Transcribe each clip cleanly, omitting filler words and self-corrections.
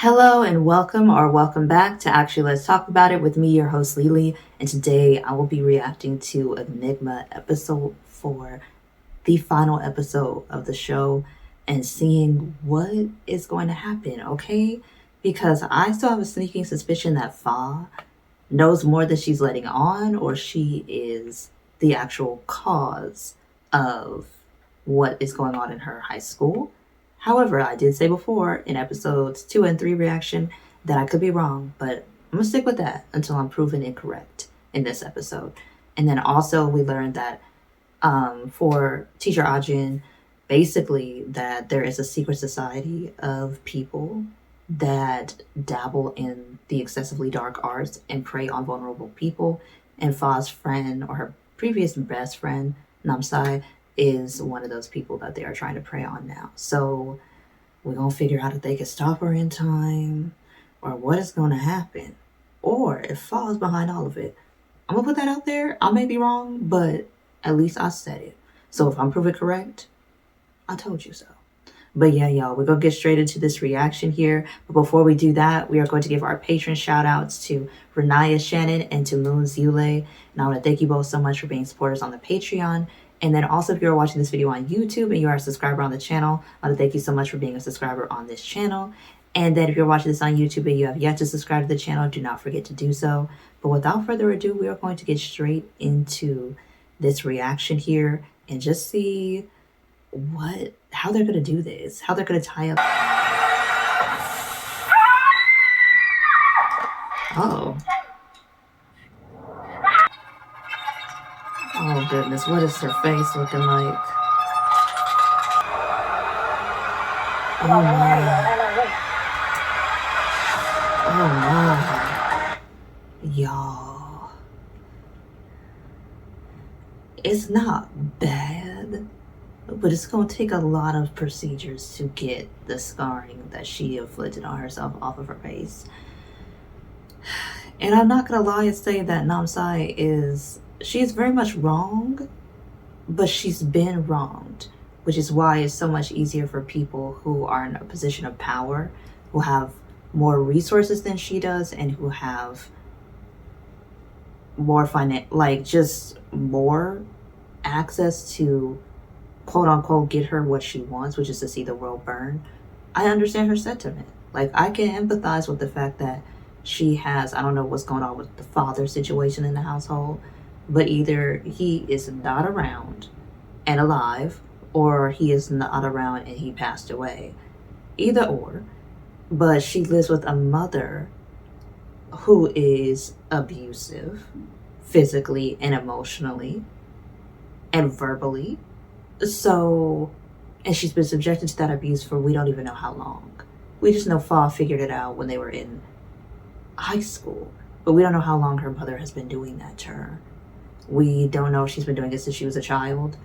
Hello and welcome back to Actually Let's Talk About It with me, your host Lily. And today I will be reacting to Enigma episode 4, the final episode of the show, and seeing what is going to happen, okay? Because I still have a sneaking suspicion that Fa knows more than she's letting on, or she is the actual cause of what is going on in her high school. However, I did say before in episodes 2 and 3 reaction that I could be wrong, but I'm gonna stick with that until I'm proven incorrect in this episode. And then also we learned that for teacher Ajin, basically that there is a secret society of people that dabble in the excessively dark arts and prey on vulnerable people. And Fa's friend, or her previous best friend, Namsai, is one of those people that they are trying to prey on now. So we're going to figure out if they can stop her in time or what is going to happen. Or if Fa is behind all of it. I'm going to put that out there. I may be wrong, but at least I said it. So if I'm proven correct, I told you so. But yeah, y'all, we're going to get straight into this reaction here. But before we do that, we are going to give our patron shout outs to Renaya Shannon and to Moons Yule. And I want to thank you both so much for being supporters on the Patreon. And then also, if you're watching this video on YouTube and you are a subscriber on the channel, I want to thank you so much for being a subscriber on this channel. And then if you're watching this on YouTube and you have yet to subscribe to the channel, do not forget to do so. But without further ado, we are going to get straight into this reaction here and just see how they're going to do this, how they're going to tie up. Oh goodness, what is her face looking like? Oh my. Oh my. Y'all. It's not bad, but it's going to take a lot of procedures to get the scarring that she inflicted on herself off of her face. And I'm not going to lie and say that Namsai she's very much wrong, but she's been wronged, which is why it's so much easier for people who are in a position of power, who have more resources than she does, and who have more just more access to quote unquote get her what she wants, which is to see the world burn. I understand her sentiment. Like, I can empathize with the fact that she has, I don't know what's going on with the father situation in the household, but either he is not around and alive, or he is not around and he passed away. Either or. But she lives with a mother who is abusive, physically and emotionally and verbally. So, and she's been subjected to that abuse for we don't even know how long. We just know Fa figured it out when they were in high school, but we don't know how long her mother has been doing that to her. We don't know if she's been doing it since she was a child,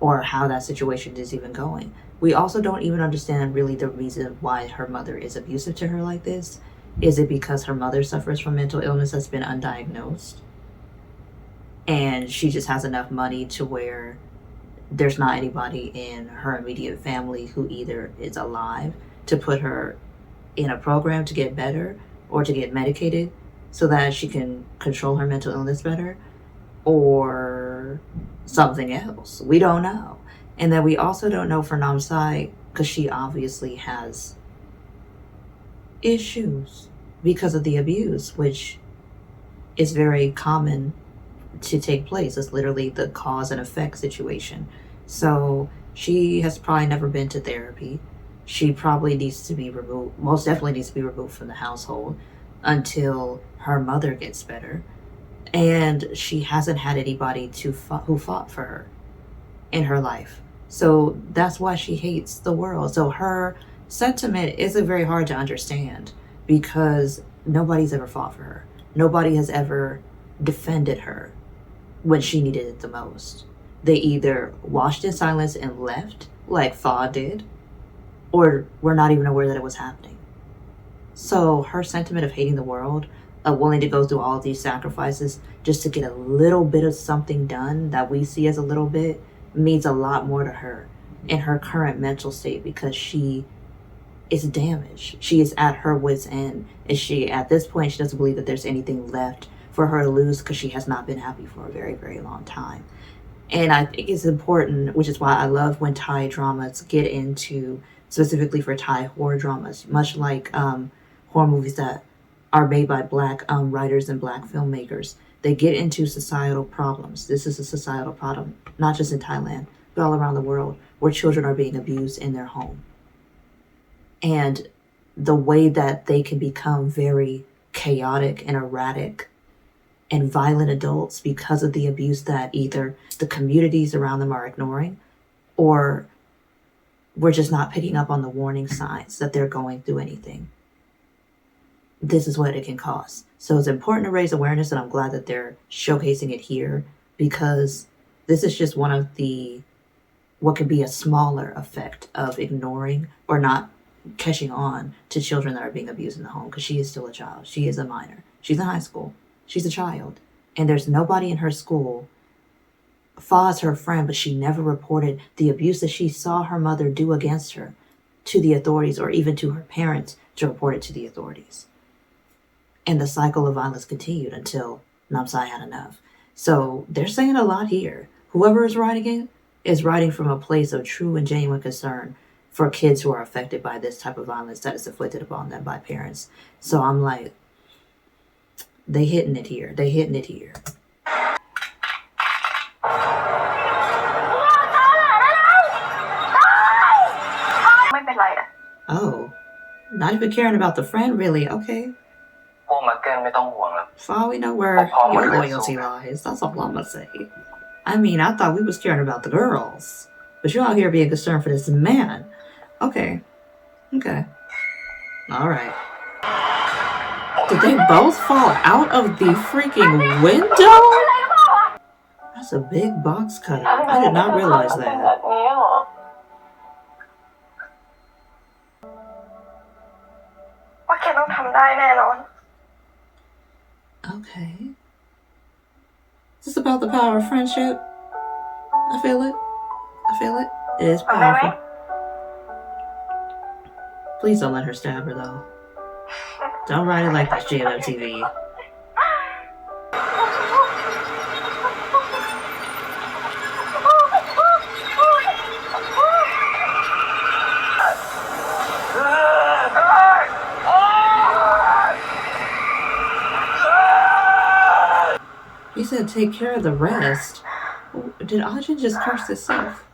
or how that situation is even going. We also don't even understand really the reason why her mother is abusive to her like this. Is it because her mother suffers from mental illness that's been undiagnosed, and she just has enough money to where there's not anybody in her immediate family who either is alive to put her in a program to get better or to get medicated so that she can control her mental illness better, or something else? We don't know. And then we also don't know for Namsai, because she obviously has issues because of the abuse, which is very common to take place. It's literally the cause and effect situation. So she has probably never been to therapy. She probably needs to be removed, most definitely needs to be removed from the household until her mother gets better. And she hasn't had anybody who fought for her in her life. So that's why she hates the world. So her sentiment isn't very hard to understand, because nobody's ever fought for her. Nobody has ever defended her when she needed it the most. They either watched in silence and left, like Fa did, or were not even aware that it was happening. So her sentiment of hating the world, willing to go through all of these sacrifices just to get a little bit of something done that we see as a little bit, means a lot more to her in her current mental state, because she is damaged. She is at her wit's end. And at this point, she doesn't believe that there's anything left for her to lose because she has not been happy for a very, very long time. And I think it's important, which is why I love when Thai dramas get into, specifically for Thai horror dramas, much like horror movies that are made by Black writers and Black filmmakers. They get into societal problems. This is a societal problem, not just in Thailand, but all around the world, where children are being abused in their home. And the way that they can become very chaotic and erratic and violent adults because of the abuse that either the communities around them are ignoring, or we're just not picking up on the warning signs that they're going through anything. This is what it can cause. So it's important to raise awareness, and I'm glad that they're showcasing it here, because this is just one of what could be a smaller effect of ignoring or not catching on to children that are being abused in the home, because she is still a child. She is a minor. She's in high school. She's a child. And there's nobody in her school. Fa is her friend, but she never reported the abuse that she saw her mother do against her to the authorities, or even to her parents to report it to the authorities. And the cycle of violence continued until Namsai had enough. So they're saying a lot here. Whoever is writing it is writing from a place of true and genuine concern for kids who are affected by this type of violence that is inflicted upon them by parents. So I'm like, they hitting it here. They hitting it here. Oh, not even caring about the friend, really. Okay. Fa, we know where your loyalty lies. That's all I'm gonna say. I mean, I thought we was caring about the girls, but you're out here being concerned for this man. Okay. All right. Did they both fall out of the freaking window? That's a big box cutter. I did not realize that. Okay. Is this about the power of friendship? I feel it. It is powerful. Please don't let her stab her, though. Don't write it like this, GMMTV. He said take care of the rest. Did Ajin just curse himself?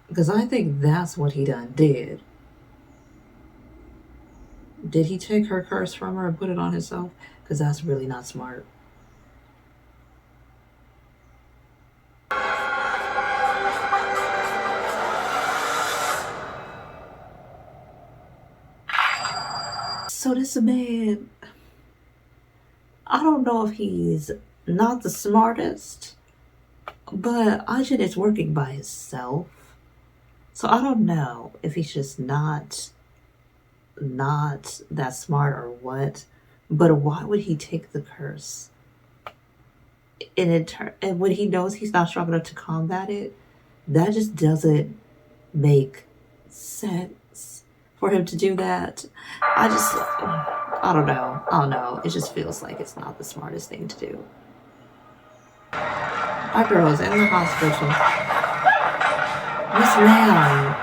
Because I think that's what he done did. Did he take her curse from her and put it on himself? Because that's really not smart. So this man, I don't know if he's not the smartest, but Ajin is working by himself. So I don't know if he's just not that smart or what, but why would he take the curse? And when he knows he's not strong enough to combat it, that just doesn't make sense for him to do that. I don't know. It just feels like it's not the smartest thing to do. Our girl's in the hospital. Miss Ma'am,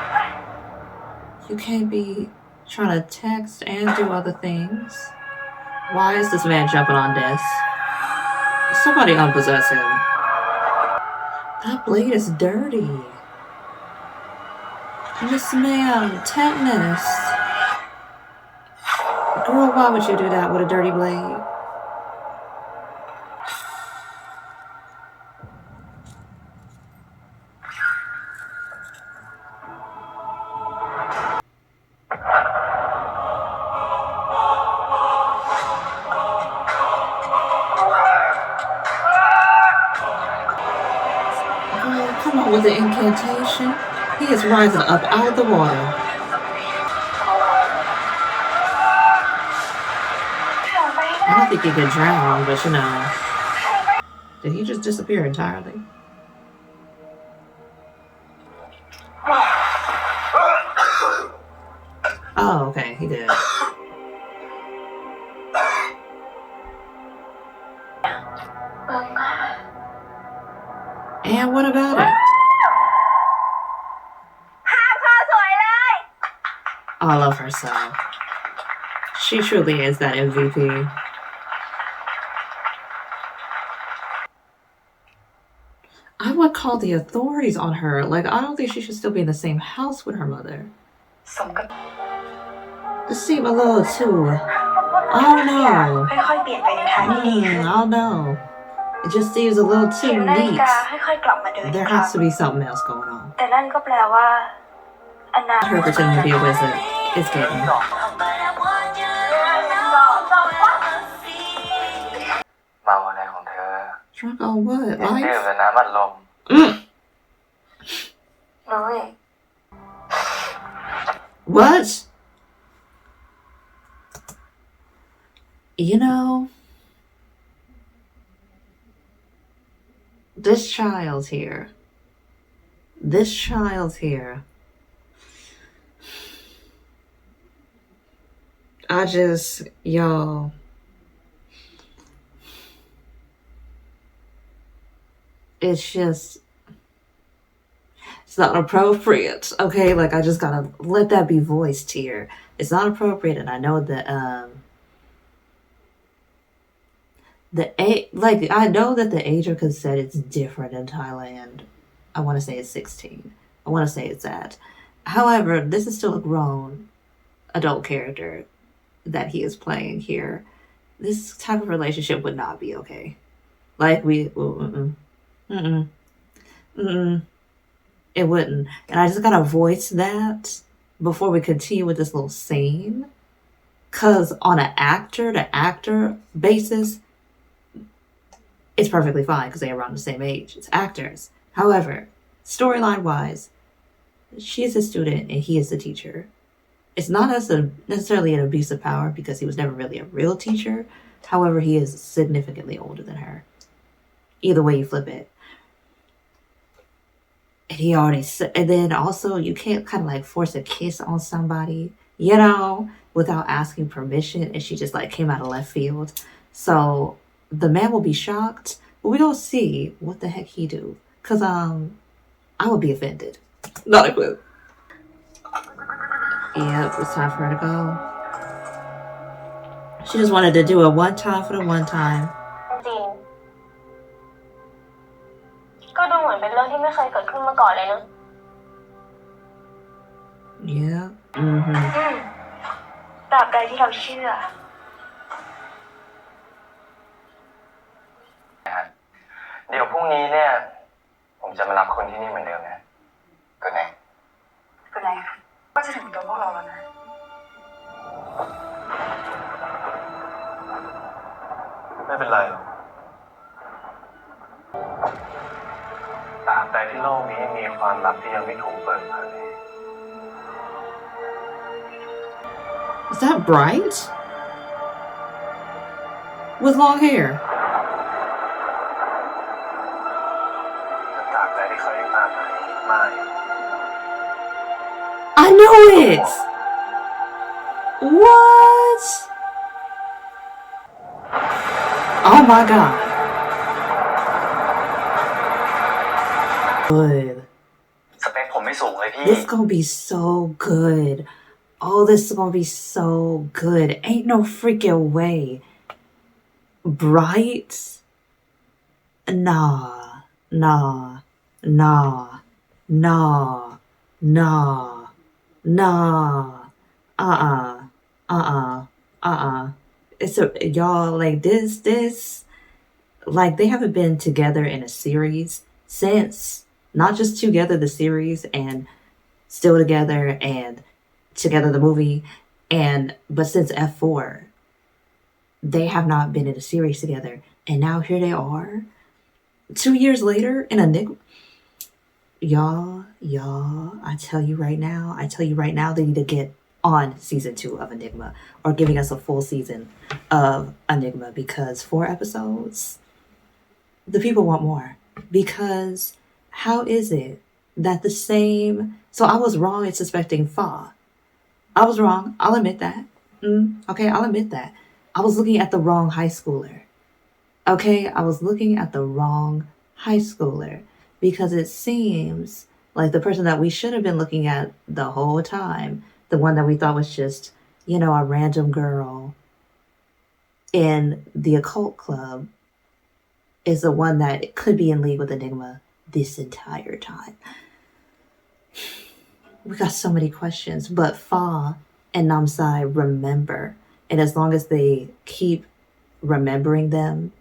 you can't be trying to text and do other things. Why is this man jumping on desks? Somebody unpossess him. That blade is dirty. Miss Ma'am, tetanus. Girl, why would you do that with a dirty blade? Come on with the incantation. He is rising up out of the water. I don't think he could drown, but you know. Did he just disappear entirely? he did. And what about it? Oh, I love her so. She truly is that MVP. I would call the authorities on her. Like, I don't think she should still be in the same house with her mother. This seemed a little too... I don't know. I don't know. It just seems a little too neat. There has to be something else going on. Her pretending to be a wizard is getting. Drunk on what? Life? What? You know, this child's here. I just, y'all. It's not appropriate, okay? Like, I just gotta let that be voiced here. It's not appropriate, and I know that, I know that the age of consent is different in Thailand. I want to say it's 16. I want to say it's that. However, this is still a grown adult character that he is playing here. This type of relationship would not be okay. Like, it wouldn't. And I just gotta voice that before we continue with this little scene. Because on an actor-to-actor basis, it's perfectly fine because they're around the same age. It's actors. However, storyline-wise, she is a student and he is the teacher. It's not necessarily an abuse of power because he was never really a real teacher. However, he is significantly older than her. Either way you flip it. And he already said, and then also you can't kind of like force a kiss on somebody, you know, without asking permission. And she just like came out of left field. So the man will be shocked, but we gonna see what the heck he do. Cause I would be offended. Not a clue. Yep, it's time for her to go. She just wanted to do it one time for the one time. Yeah. Is that Bright? With long hair. I knew it! What? Oh my god. Good. This is gonna be so good. Oh, this is gonna be so good. Ain't no freaking way. Bright? Nah. It's y'all, like this, like they haven't been together in a series since, not just Together the series and Still Together and Together the movie, but since F4, they have not been in a series together. And now here they are, 2 years later in Enigma. Y'all, I tell you right now, they need to get on season 2 of Enigma or giving us a full season of Enigma, because 4 episodes, the people want more. Because how is it that the same, so I was wrong in suspecting Fa, I was wrong. I'll admit that. Okay, I'll admit that. I was looking at the wrong high schooler. Okay, I was looking at the wrong high schooler because it seems like the person that we should have been looking at the whole time, the one that we thought was just, a random girl in the occult club, is the one that could be in league with Enigma this entire time. We got so many questions, but Fa and Namsai remember. And as long as they keep remembering them,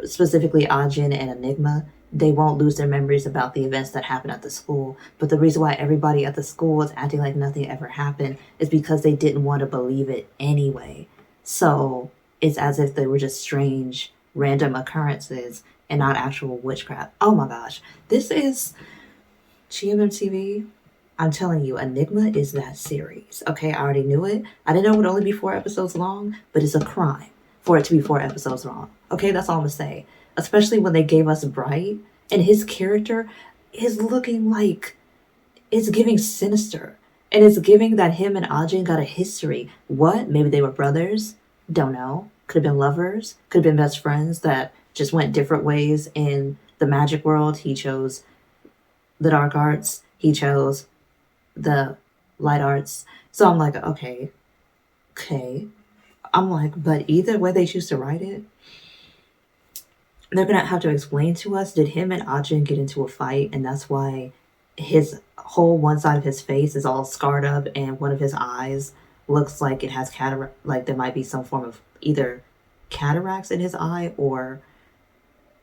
specifically Ajin and Enigma, they won't lose their memories about the events that happened at the school. But the reason why everybody at the school is acting like nothing ever happened is because they didn't want to believe it anyway. So it's as if they were just strange, random occurrences and not actual witchcraft. Oh my gosh. This is GMMTV. I'm telling you, Enigma is that series. Okay, I already knew it. I didn't know it would only be 4 episodes long, but it's a crime for it to be 4 episodes long. Okay, that's all I'm gonna say. Especially when they gave us Bright, and his character is looking like it's giving sinister. And it's giving that him and Ajin got a history. What? Maybe they were brothers? Don't know. Could have been lovers. Could have been best friends that just went different ways in the magic world. He chose the dark arts. He chose the light arts. So I'm like, okay. I'm like, but either way they choose to write it, they're gonna have to explain to us, did him and Ajin get into a fight, and that's why his whole one side of his face is all scarred up and one of his eyes looks like it has cataract, like there might be some form of either cataracts in his eye or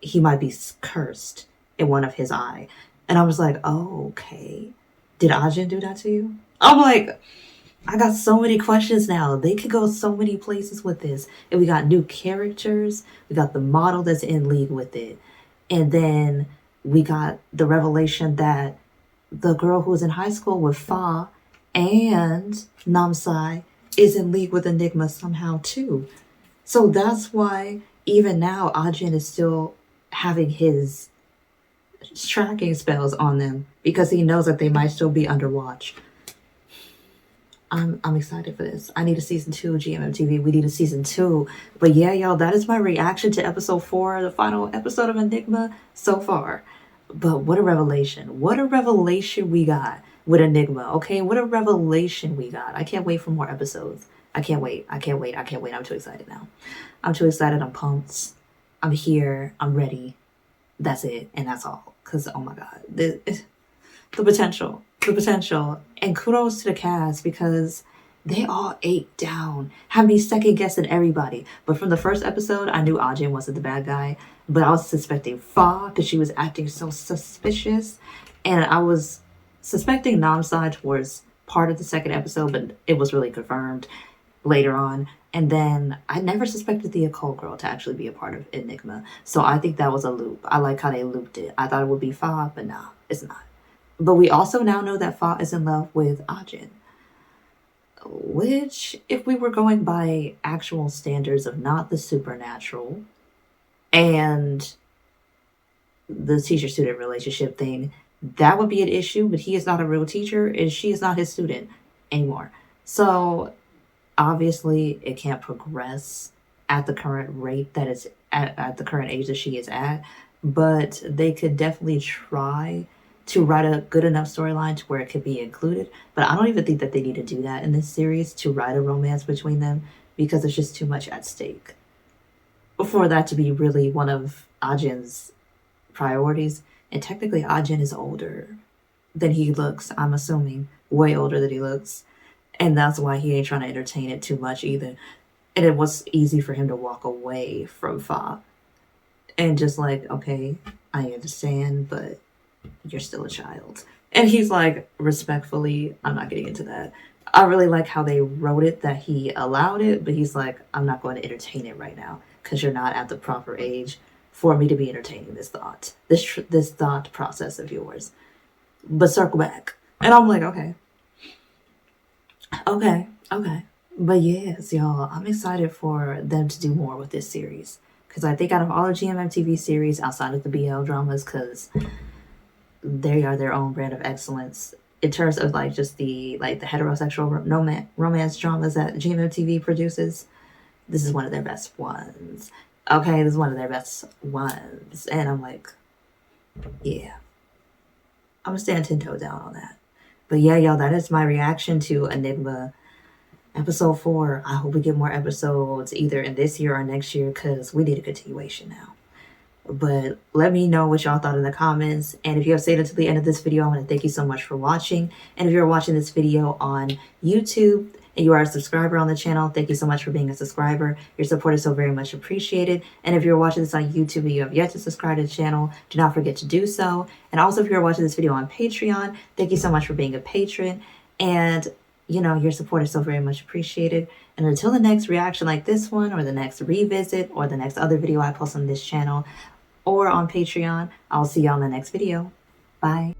he might be cursed in one of his eye. And I was like, oh, okay. Did Ajin do that to you? I'm like, I got so many questions now. They could go so many places with this. And we got new characters. We got the model that's in league with it. And then we got the revelation that the girl who was in high school with Fa and Namsai is in league with Enigma somehow too. So that's why even now Ajin is still having his tracking spells on them because he knows that they might still be under watch. I'm excited for this. I need a season 2 of GMMTV. We need a season 2. But yeah, y'all, that is my reaction to episode 4, the final episode of Enigma so far. But what a revelation. What a revelation we got with Enigma, okay? What a revelation we got. I can't wait for more episodes. I can't wait. I'm too excited now. I'm too excited. I'm pumped. I'm here. I'm ready. That's it. And that's all. Because, oh my God. The potential. And kudos to the cast because they all ate down. Had me second guessing everybody. But from the first episode, I knew Ajin wasn't the bad guy. But I was suspecting Fa because she was acting so suspicious. And I was suspecting Namsai towards part of the second episode, but it was really confirmed later on. And then I never suspected the occult girl to actually be a part of Enigma. So I think that was a loop. I like how they looped it. I thought it would be Fa, but no, it's not. But we also now know that Fa is in love with Ajin. Which, if we were going by actual standards of not the supernatural and the teacher-student relationship thing, that would be an issue, but he is not a real teacher and she is not his student anymore. So obviously it can't progress at the current rate that it's at the current age that she is at, but they could definitely try to write a good enough storyline to where it could be included. But I don't even think that they need to do that in this series to write a romance between them because there's just too much at stake for that to be really one of Ajin's priorities. And technically Ajin is older than he looks, I'm assuming. Way older than he looks. And that's why he ain't trying to entertain it too much either. And it was easy for him to walk away from Fa. And just like, okay, I understand, but you're still a child. And he's like, respectfully, I'm not getting into that. I really like how they wrote it, that he allowed it, but he's like, I'm not going to entertain it right now because you're not at the proper age for me to be entertaining this thought, this thought process of yours. But circle back. And I'm like, okay. But yes, y'all, I'm excited for them to do more with this series. Because I think out of all the GMMTV series outside of the BL dramas, because they are their own brand of excellence, in terms of like just the heterosexual romance dramas that GMMTV produces, this is one of their best ones. Okay, this is one of their best ones. And I'm like, yeah, I'm gonna stand 10 toes down on that. But yeah, y'all, that is my reaction to Enigma episode 4. I hope we get more episodes either in this year or next year, because we need a continuation now. But let me know what y'all thought in the comments. And if you have stayed until the end of this video, I want to thank you so much for watching. And if you're watching this video on YouTube and you are a subscriber on the channel, thank you so much for being a subscriber. Your support is so very much appreciated. And if you're watching this on YouTube and you have yet to subscribe to the channel, do not forget to do so. And also, if you're watching this video on Patreon, thank you so much for being a patron. And you know, your support is so very much appreciated. And until the next reaction like this one, or the next revisit, or the next other video I post on this channel or on Patreon, I'll see y'all in the next video. Bye.